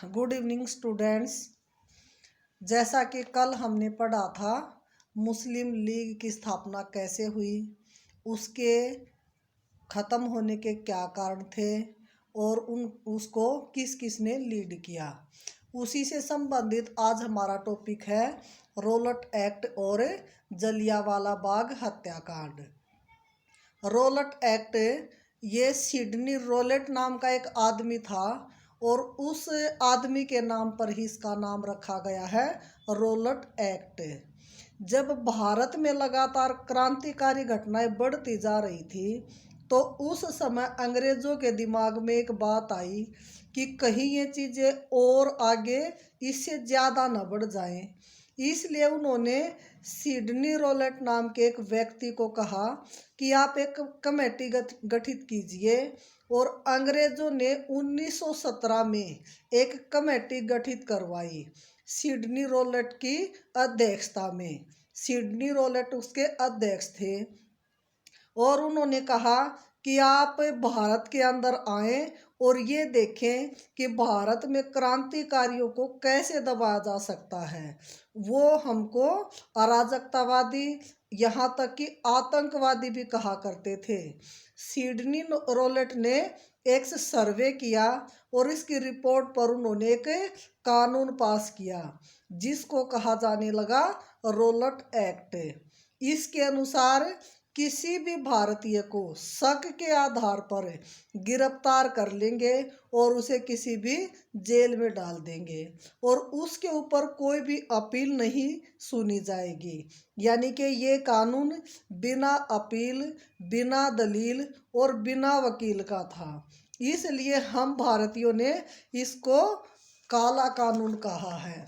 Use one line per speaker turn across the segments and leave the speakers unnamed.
Good evening students. जैसा कि कल हमने पढ़ा था मुस्लिम लीग की स्थापना कैसे हुई, उसके ख़त्म होने के क्या कारण थे और उसको किस किस ने लीड किया, उसी से संबंधित आज हमारा टॉपिक है रॉलेट एक्ट और जलियांवाला बाग हत्याकांड। रॉलेट एक्ट, ये सिडनी रॉलेट नाम का एक आदमी था और उस आदमी के नाम पर ही इसका नाम रखा गया है रॉलेट एक्ट। जब भारत में लगातार क्रांतिकारी घटनाएं बढ़ती जा रही थी तो उस समय अंग्रेजों के दिमाग में एक बात आई कि कहीं ये चीज़ें और आगे इससे ज़्यादा न बढ़ जाएं। इसलिए उन्होंने सिडनी रॉलेट नाम के एक व्यक्ति को कहा कि आप एक कमेटी गठित कीजिए और अंग्रेजों ने 1917 में एक कमेटी गठित करवाई सिडनी रॉलेट की अध्यक्षता में। सिडनी रॉलेट उसके अध्यक्ष थे और उन्होंने कहा कि आप भारत के अंदर आएं और ये देखें कि भारत में क्रांतिकारियों को कैसे दबाया जा सकता है। वो हमको अराजकतावादी, यहाँ तक कि आतंकवादी भी कहा करते थे। सिडनी रॉलेट ने एक सर्वे किया और इसकी रिपोर्ट पर उन्होंने एक कानून पास किया जिसको कहा जाने लगा रॉलेट एक्ट। इसके अनुसार किसी भी भारतीय को शक के आधार पर गिरफ्तार कर लेंगे और उसे किसी भी जेल में डाल देंगे और उसके ऊपर कोई भी अपील नहीं सुनी जाएगी। यानी कि ये कानून बिना अपील, बिना दलील और बिना वकील का था। इसलिए हम भारतीयों ने इसको काला कानून कहा है।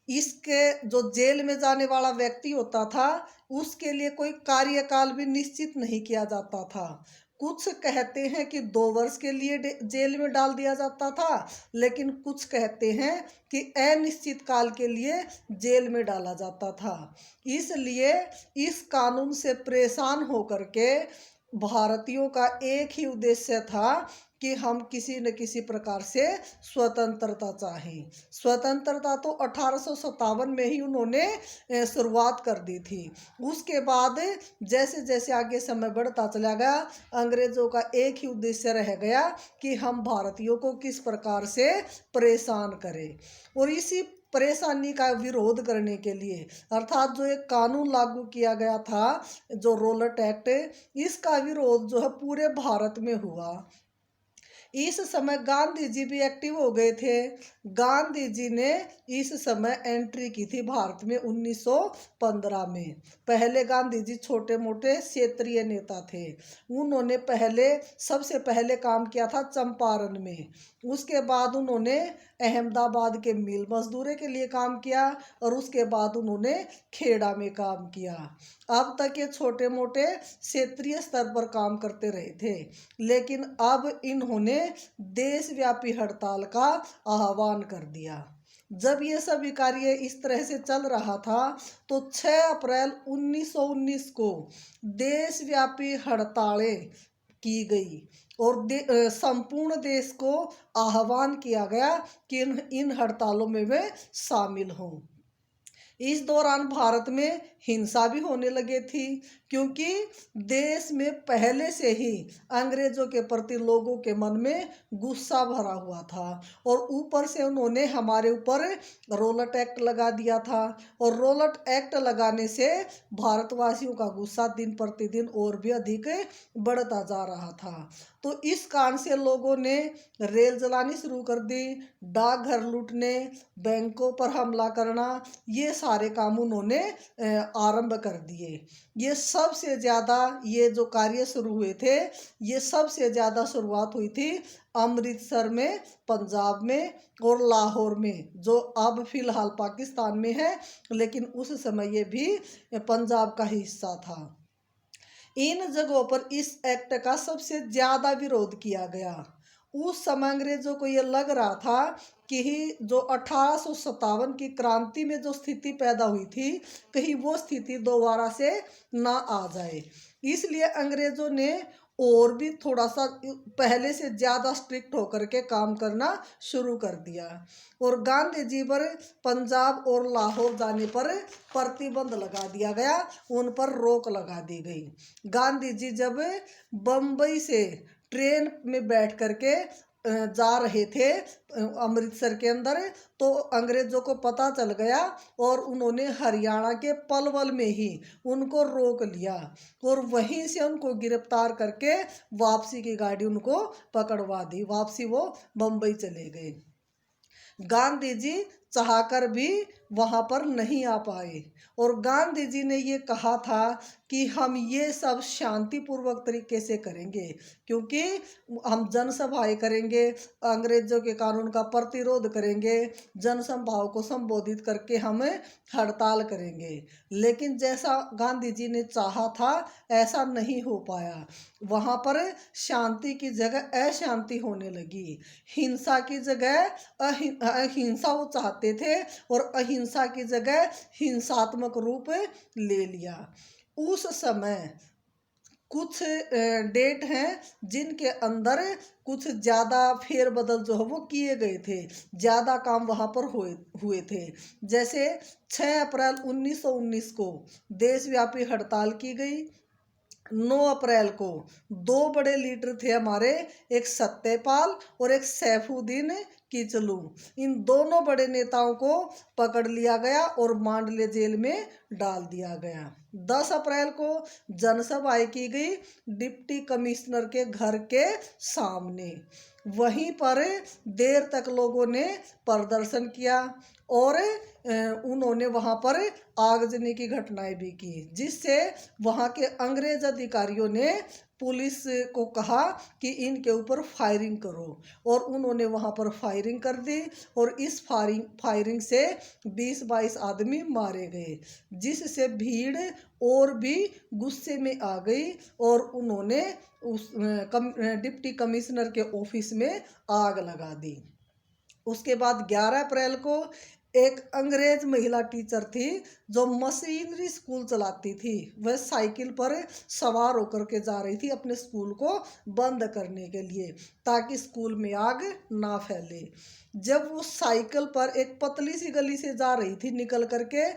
इसके जो जेल में जाने वाला व्यक्ति होता था उसके लिए कोई कार्यकाल भी निश्चित नहीं किया जाता था। कुछ कहते हैं कि 2 वर्ष के लिए जेल में डाल दिया जाता था, लेकिन कुछ कहते हैं कि अनिश्चित काल के लिए जेल में डाला जाता था। इसलिए इस कानून से परेशान होकर के भारतीयों का एक ही उद्देश्य था कि हम किसी न किसी प्रकार से स्वतंत्रता चाहें। स्वतंत्रता तो 1857 में ही उन्होंने शुरुआत कर दी थी। उसके बाद जैसे जैसे आगे समय बढ़ता चला गया, अंग्रेज़ों का एक ही उद्देश्य रह गया कि हम भारतीयों को किस प्रकार से परेशान करें। और इसी परेशानी का विरोध करने के लिए, अर्थात जो एक कानून लागू किया गया था जो रॉलेट एक्ट, इसका विरोध जो है पूरे भारत में हुआ। इस समय गांधी जी भी एक्टिव हो गए थे। गांधी जी ने इस समय एंट्री की थी भारत में 1915 में। पहले गांधी जी छोटे मोटे क्षेत्रीय नेता थे। उन्होंने सबसे पहले काम किया था चंपारण में। उसके बाद उन्होंने अहमदाबाद के मिल मजदूरों के लिए काम किया और उसके बाद उन्होंने खेड़ा में काम किया। अब तक ये छोटे मोटे क्षेत्रीय स्तर पर काम करते रहे थे, लेकिन अब इन्होंने देशव्यापी हड़ताल का आह्वान कर दिया। जब ये सभी कार्य इस तरह से चल रहा था तो 6 अप्रैल 1919 को देशव्यापी हड़तालें की गई और संपूर्ण देश को आह्वान किया गया कि इन हड़तालों में वे शामिल हों। इस दौरान भारत में हिंसा भी होने लगी थी, क्योंकि देश में पहले से ही अंग्रेजों के प्रति लोगों के मन में गुस्सा भरा हुआ था और ऊपर से उन्होंने हमारे ऊपर रॉलेट एक्ट लगा दिया था और रॉलेट एक्ट लगाने से भारतवासियों का गुस्सा दिन प्रतिदिन और भी अधिक बढ़ता जा रहा था। तो इस कारण से लोगों ने रेल जलानी शुरू कर दी, डाकघर लूटने, बैंकों पर हमला करना, ये सारे काम उन्होंने आरंभ कर दिए। ये सबसे ज़्यादा ये जो कार्य शुरू हुए थे, ये सबसे ज़्यादा शुरुआत हुई थी अमृतसर में, पंजाब में और लाहौर में, जो अब फिलहाल पाकिस्तान में है, लेकिन उस समय ये भी पंजाब का हिस्सा था। इन जगहों पर इस एक्ट का सबसे ज़्यादा विरोध किया गया। उस समय अंग्रेजों को ये लग रहा था कि जो 1857 की क्रांति में जो स्थिति पैदा हुई थी, कहीं वो स्थिति दोबारा से ना आ जाए। इसलिए अंग्रेजों ने और भी थोड़ा सा पहले से ज़्यादा स्ट्रिक्ट होकर के काम करना शुरू कर दिया। और गांधी जी पर पंजाब और लाहौर जाने पर प्रतिबंध लगा दिया गया, उन पर रोक लगा दी गई। गांधी जी जब बम्बई से ट्रेन में बैठ करके जा रहे थे अमृतसर के अंदर, तो अंग्रेजों को पता चल गया और उन्होंने हरियाणा के पलवल में ही उनको रोक लिया और वहीं से उनको गिरफ्तार करके वापसी की गाड़ी उनको पकड़वा दी। वापसी वो बम्बई चले गए। गांधी जी चाहकर भी वहां पर नहीं आ पाए और गांधी जी ने ये कहा था कि हम ये सब शांतिपूर्वक तरीके से करेंगे, क्योंकि हम जनसभाएं करेंगे, अंग्रेजों के कानून का प्रतिरोध करेंगे, जनसभाओं को संबोधित करके हम हड़ताल करेंगे। लेकिन जैसा गांधी जी ने चाहा था ऐसा नहीं हो पाया। वहाँ पर शांति की जगह अशांति होने लगी, हिंसा की जगह अहिंसा वो चाहते थे और अहिंसा की जगह हिंसात्मक रूप ले लिया। उस समय कुछ डेट हैं जिनके अंदर कुछ ज़्यादा फेरबदल जो है वो किए गए थे, ज़्यादा काम वहाँ पर हुए थे। जैसे 6 अप्रैल 1919 को देशव्यापी हड़ताल की गई। 9 अप्रैल को 2 बड़े लीडर थे हमारे, एक सत्यपाल और एक सैफुद्दीन किचलू, इन दोनों बड़े नेताओं को पकड़ लिया गया और मांडले जेल में डाल दिया गया। 10 अप्रैल को जनसभाएं की गई डिप्टी कमिश्नर के घर के सामने। वहीं पर देर तक लोगों ने प्रदर्शन किया और उन्होंने वहां पर आगजनी की घटनाएं भी की, जिससे वहां के अंग्रेज अधिकारियों ने पुलिस को कहा कि इनके ऊपर फायरिंग करो और उन्होंने वहां पर फायरिंग कर दी और इस फायरिंग से 20-22 आदमी मारे गए, जिससे भीड़ और भी गुस्से में आ गई और उन्होंने उस डिप्टी कमिश्नर के ऑफिस में आग लगा दी। उसके बाद 11 अप्रैल को एक अंग्रेज महिला टीचर थी जो मशीनरी स्कूल चलाती थी, वह साइकिल पर सवार होकर के जा रही थी अपने स्कूल को बंद करने के लिए ताकि स्कूल में आग ना फैले। जब वो साइकिल पर एक पतली सी गली से जा रही थी निकल करके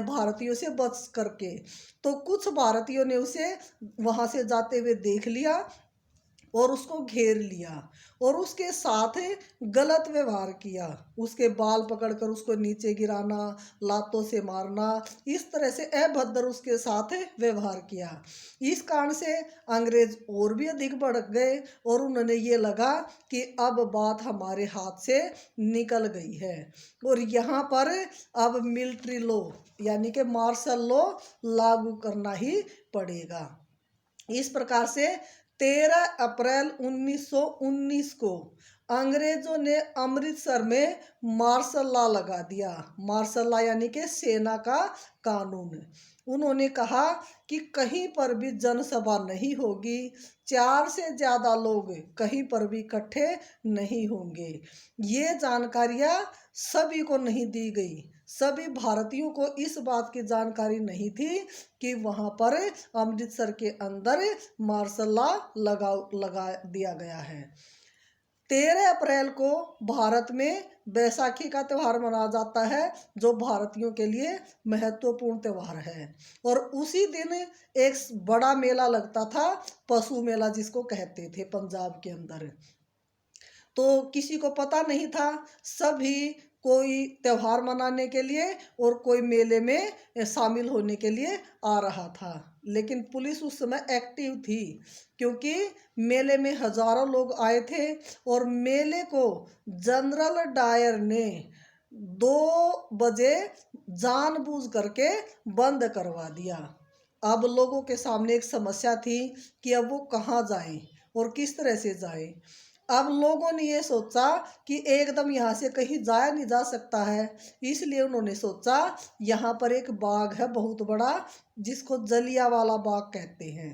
भारतीयों से बच करके, तो कुछ भारतीयों ने उसे वहां से जाते हुए देख लिया और उसको घेर लिया और उसके साथ गलत व्यवहार किया। उसके बाल पकड़कर उसको नीचे गिराना, लातों से मारना, इस तरह से अभद्र उसके साथ व्यवहार किया। इस कारण से अंग्रेज और भी अधिक भड़क गए और उन्होंने ये लगा कि अब बात हमारे हाथ से निकल गई है और यहाँ पर अब मिलिट्री लॉ यानी कि मार्शल लॉ लागू करना ही पड़ेगा। इस प्रकार से 13 अप्रैल 1919 को अंग्रेजों ने अमृतसर में मार्शल लॉ लगा दिया। मार्शल लॉ यानी कि सेना का कानून। उन्होंने कहा कि कहीं पर भी जनसभा नहीं होगी, 4 से ज़्यादा लोग कहीं पर भी इकट्ठे नहीं होंगे। ये जानकारियाँ सभी को नहीं दी गई, सभी भारतीयों को इस बात की जानकारी नहीं थी कि वहाँ पर अमृतसर के अंदर मार्शल लॉ लगा दिया गया है। 13 अप्रैल को भारत में बैसाखी का त्यौहार मनाया जाता है जो भारतीयों के लिए महत्वपूर्ण त्यौहार है और उसी दिन एक बड़ा मेला लगता था, पशु मेला जिसको कहते थे पंजाब के अंदर। तो किसी को पता नहीं था, सभी कोई त्यौहार मनाने के लिए और कोई मेले में शामिल होने के लिए आ रहा था। लेकिन पुलिस उस समय एक्टिव थी क्योंकि मेले में हजारों लोग आए थे और मेले को जनरल डायर ने 2 बजे जानबूझ करके बंद करवा दिया। अब लोगों के सामने एक समस्या थी कि अब वो कहाँ जाएं और किस तरह से जाएं। अब लोगों ने ये सोचा कि एकदम यहाँ से कहीं जाया नहीं जा सकता है, इसलिए उन्होंने सोचा यहाँ पर एक बाग है बहुत बड़ा जिसको जलियांवाला बाग कहते हैं।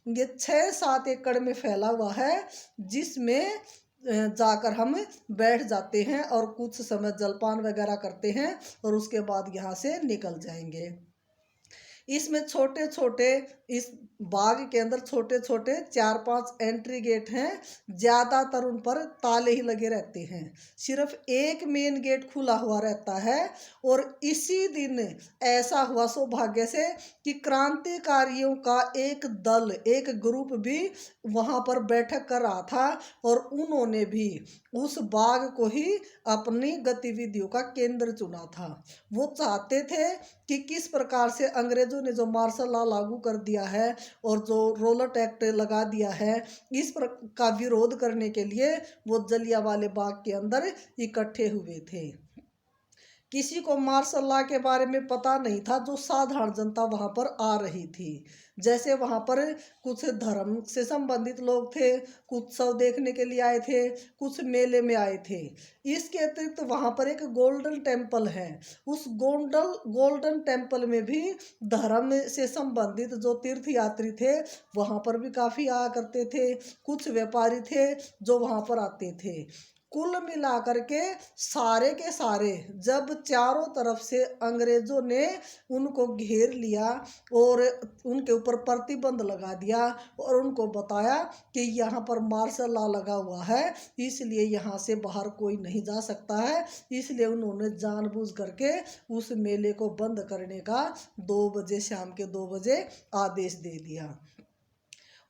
ये 6-7 एकड़ में फैला हुआ है जिसमें जाकर हम बैठ जाते हैं और कुछ समय जलपान वगैरह करते हैं और उसके बाद यहाँ से निकल जाएंगे। इसमें छोटे छोटे, इस बाग के अंदर छोटे छोटे 4-5 एंट्री गेट हैं। ज्यादातर उन पर ताले ही लगे रहते हैं, सिर्फ एक मेन गेट खुला हुआ रहता है। और इसी दिन ऐसा हुआ सौभाग्य से कि क्रांतिकारियों का एक दल, एक ग्रुप भी वहां पर बैठक कर रहा था और उन्होंने भी उस बाग को ही अपनी गतिविधियों का केंद्र चुना था। वो चाहते थे कि किस प्रकार से अंग्रेजों ने जो मार्शल लॉ लागू कर दिया है और जो रोलट एक्ट लगा दिया है, इस पर का विरोध करने के लिए वो जलियांवाले बाग के अंदर इकट्ठे हुए थे। किसी को मार्शल लॉ के बारे में पता नहीं था, जो साधारण जनता वहां पर आ रही थी। जैसे वहां पर कुछ धर्म से संबंधित लोग थे, कुछ उत्सव देखने के लिए आए थे, कुछ मेले में आए थे। इसके अतिरिक्त वहां पर एक गोल्डन टेम्पल है। उस गोल्डन टेम्पल में भी धर्म से संबंधित जो तीर्थ यात्री थे वहां पर भी काफी आया करते थे। कुछ व्यापारी थे जो वहां पर आते थे। कुल मिलाकर के सारे जब चारों तरफ से अंग्रेजों ने उनको घेर लिया और उनके ऊपर प्रतिबंध लगा दिया और उनको बताया कि यहाँ पर मार्शल लॉ लगा हुआ है, इसलिए यहाँ से बाहर कोई नहीं जा सकता है, इसलिए उन्होंने जानबूझ करके उस मेले को बंद करने का 2 बजे, शाम के 2 बजे आदेश दे दिया।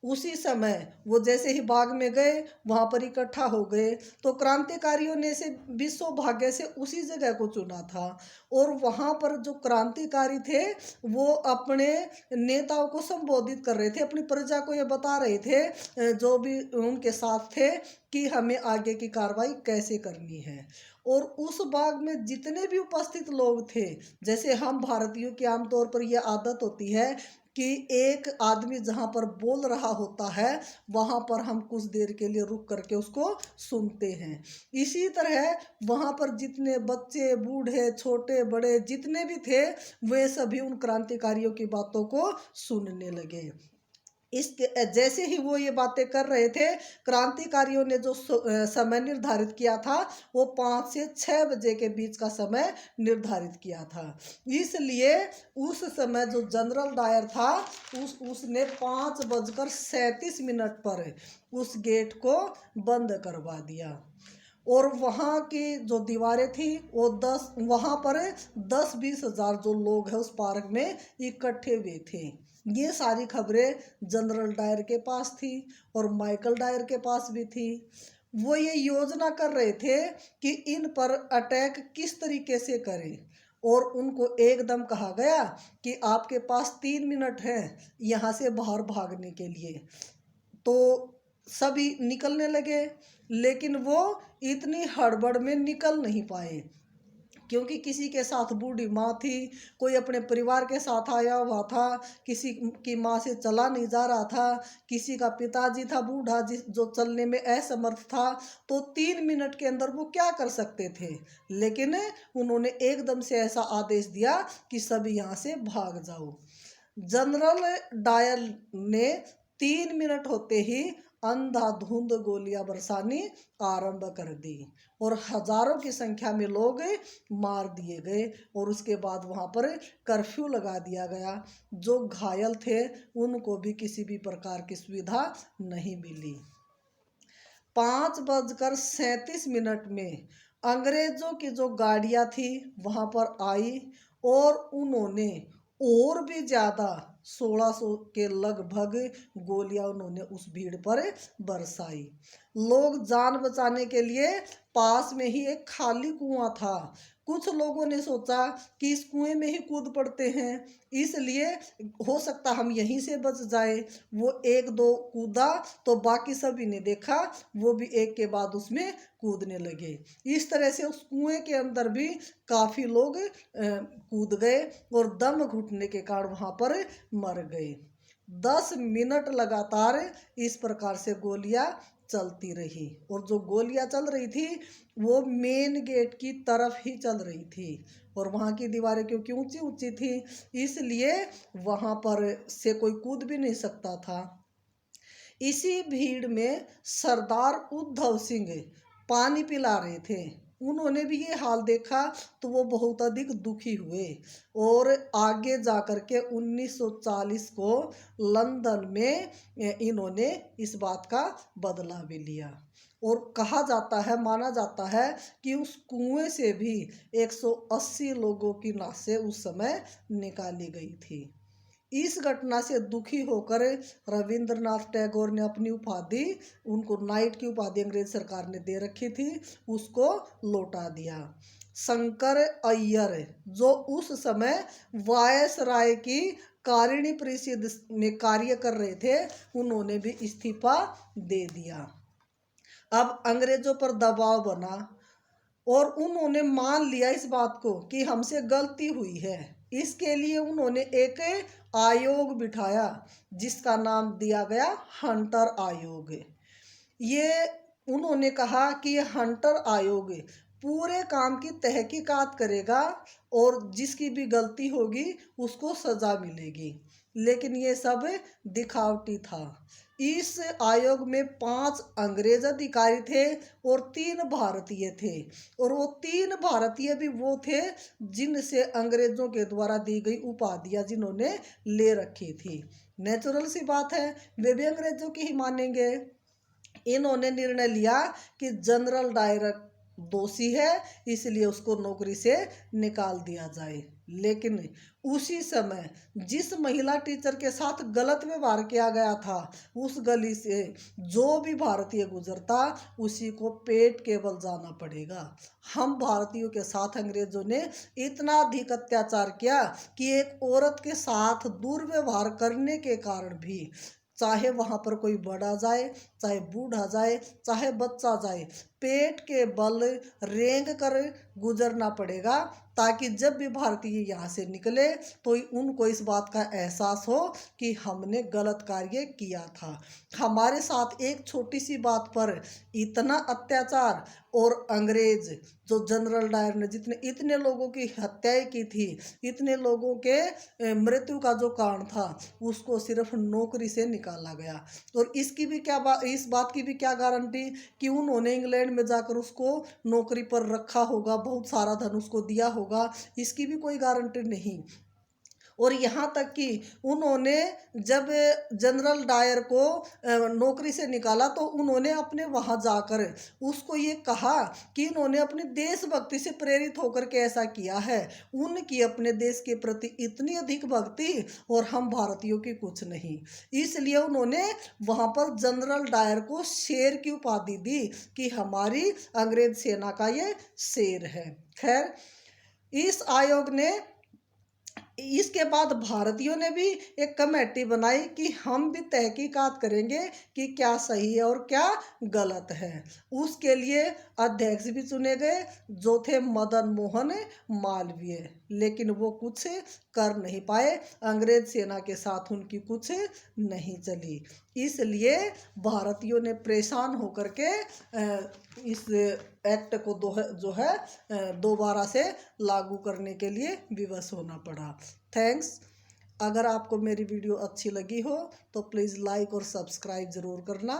उसी समय वो जैसे ही बाग में गए, वहां पर इकट्ठा हो गए, तो क्रांतिकारियों ने से भी सौभाग्य से उसी जगह को चुना था। और वहां पर जो क्रांतिकारी थे वो अपने नेताओं को संबोधित कर रहे थे, अपनी प्रजा को ये बता रहे थे जो भी उनके साथ थे कि हमें आगे की कार्रवाई कैसे करनी है। और उस बाग में जितने भी उपस्थित लोग थे, जैसे हम भारतीयों की आमतौर पर यह आदत होती है कि एक आदमी जहाँ पर बोल रहा होता है वहाँ पर हम कुछ देर के लिए रुक करके उसको सुनते हैं। इसी तरह वहाँ पर जितने बच्चे, बूढ़े, छोटे बड़े जितने भी थे, वे सभी उन क्रांतिकारियों की बातों को सुनने लगे। इसके जैसे ही वो ये बातें कर रहे थे, क्रांतिकारियों ने जो समय निर्धारित किया था वो 5 से 6 बजे के बीच का समय निर्धारित किया था। इसलिए उस समय जो जनरल डायर था उसने 5:37 पर उस गेट को बंद करवा दिया। और वहाँ की जो दीवारें थी वो 10, वहाँ पर 10-20 हजार जो लोग हैं उस पार्क में इकट्ठे हुए थे। ये सारी खबरें जनरल डायर के पास थी और माइकल डायर के पास भी थी। वो ये योजना कर रहे थे कि इन पर अटैक किस तरीके से करें। और उनको एकदम कहा गया कि आपके पास 3 मिनट हैं यहाँ से बाहर भागने के लिए। तो सभी निकलने लगे, लेकिन वो इतनी हड़बड़ में निकल नहीं पाए क्योंकि किसी के साथ बूढ़ी माँ थी, कोई अपने परिवार के साथ आया हुआ था, किसी की माँ से चला नहीं जा रहा था, किसी का पिताजी था बूढ़ा जो चलने में असमर्थ था। तो 3 मिनट के अंदर वो क्या कर सकते थे, लेकिन उन्होंने एकदम से ऐसा आदेश दिया कि सभी यहाँ से भाग जाओ। जनरल डायर ने 3 मिनट होते ही अंधाधुंध गोलियां बरसानी आरंभ कर दी और हजारों की संख्या में लोग मार दिए गए। और उसके बाद वहां पर कर्फ्यू लगा दिया गया। जो घायल थे उनको भी किसी भी प्रकार की सुविधा नहीं मिली। 5:37 में अंग्रेजों की जो गाड़ियां थी वहां पर आई और उन्होंने और भी ज्यादा 1600 के लगभग गोलियां उन्होंने उस भीड़ पर बरसाई। लोग जान बचाने के लिए, पास में ही एक खाली कुआं था, कुछ लोगों ने सोचा कि इस कुएं में ही कूद पड़ते हैं, इसलिए हो सकता हम यहीं से बच जाए। वो 1-2 कूदा तो बाकी सभी ने देखा, वो भी एक के बाद उसमें कूदने लगे। इस तरह से उस कुएं के अंदर भी काफी लोग कूद गए और दम घुटने के कारण वहां पर मर गए। 10 मिनट लगातार इस प्रकार से गोलियां चलती रही और जो गोलियां चल रही थी वो मेन गेट की तरफ ही चल रही थी। और वहां की दीवारें क्योंकि ऊंची ऊंची थी इसलिए वहां पर से कोई कूद भी नहीं सकता था। इसी भीड़ में सरदार उद्धव सिंह पानी पिला रहे थे उन्होंने भी ये हाल देखा तो वो बहुत अधिक दुखी हुए और आगे जा कर के 1940 को लंदन में इन्होंने इस बात का बदला भी लिया। और कहा जाता है, माना जाता है कि उस कुएं से भी 180 लोगों की लाशें उस समय निकाली गई थी। इस घटना से दुखी होकर रविंद्रनाथ टैगोर ने अपनी उपाधि, उनको नाइट की उपाधि अंग्रेज सरकार ने दे रखी थी, उसको लौटा दिया। शंकर अय्यर जो उस समय वायसराय की कारिणी परिषद में कार्य कर रहे थे, उन्होंने भी इस्तीफा दे दिया। अब अंग्रेजों पर दबाव बना और उन्होंने मान लिया इस बात को कि हमसे गलती हुई है। इसके लिए उन्होंने एक आयोग बिठाया जिसका नाम दिया गया हंटर आयोग। ये उन्होंने कहा कि ये हंटर आयोग पूरे काम की तहकीकात करेगा और जिसकी भी गलती होगी उसको सजा मिलेगी। लेकिन ये सब दिखावटी था। इस आयोग में 5 अंग्रेज अधिकारी थे और 3 भारतीय थे। और वो 3 भारतीय भी वो थे जिनसे अंग्रेजों के द्वारा दी गई उपाधियां जिन्होंने ले रखी थी। नेचुरल सी बात है, वे भी अंग्रेजों की ही मानेंगे। इन्होंने निर्णय लिया कि जनरल डायर दोषी है, इसलिए उसको नौकरी से निकाल दिया जाए। लेकिन उसी समय जिस महिला टीचर के साथ गलत व्यवहार किया गया था, उस गली से जो भी भारतीय गुजरता उसी को पेट केवल जाना पड़ेगा। हम भारतीयों के साथ अंग्रेजों ने इतना अधिक अत्याचार किया कि एक औरत के साथ दुर्व्यवहार करने के कारण भी, चाहे वहां पर कोई बड़ा जाए, चाहे बूढ़ा जाए, चाहे बच्चा जाए, पेट के बल रेंग कर गुजरना पड़ेगा, ताकि जब भी भारतीय यहाँ से निकले तो उनको इस बात का एहसास हो कि हमने गलत कार्य किया था। हमारे साथ एक छोटी सी बात पर इतना अत्याचार, और अंग्रेज जो जनरल डायर ने जितने इतने लोगों की हत्याएं की थी, इतने लोगों के मृत्यु का जो कारण था, उसको सिर्फ नौकरी से निकाला गया। और इसकी भी क्या इस बात की भी क्या गारंटी कि उन्होंने इंग्लैंड में जाकर उसको नौकरी पर रखा होगा, बहुत सारा धन उसको दिया होगा, इसकी भी कोई गारंटी नहीं। और यहाँ तक कि उन्होंने जब जनरल डायर को नौकरी से निकाला तो उन्होंने अपने वहाँ जाकर उसको ये कहा कि इन्होंने अपनी देशभक्ति से प्रेरित होकर के ऐसा किया है, उनकी अपने देश के प्रति इतनी अधिक भक्ति और हम भारतीयों की कुछ नहीं। इसलिए उन्होंने वहाँ पर जनरल डायर को शेर की उपाधि दी कि हमारी अंग्रेज सेना का ये शेर है। खैर, इस आयोग ने, इसके बाद भारतीयों ने भी एक कमेटी बनाई कि हम भी तहकीकात करेंगे कि क्या सही है और क्या गलत है। उसके लिए अध्यक्ष भी चुने गए जो थे मदन मोहन मालवीय, लेकिन वो कुछ कर नहीं पाए, अंग्रेज सेना के साथ उनकी कुछ नहीं चली। इसलिए भारतीयों ने परेशान होकर के इस एक्ट को जो है दोबारा से लागू करने के लिए विवश होना पड़ा। थैंक्स। अगर आपको मेरी वीडियो अच्छी लगी हो तो प्लीज़ लाइक और सब्सक्राइब ज़रूर करना।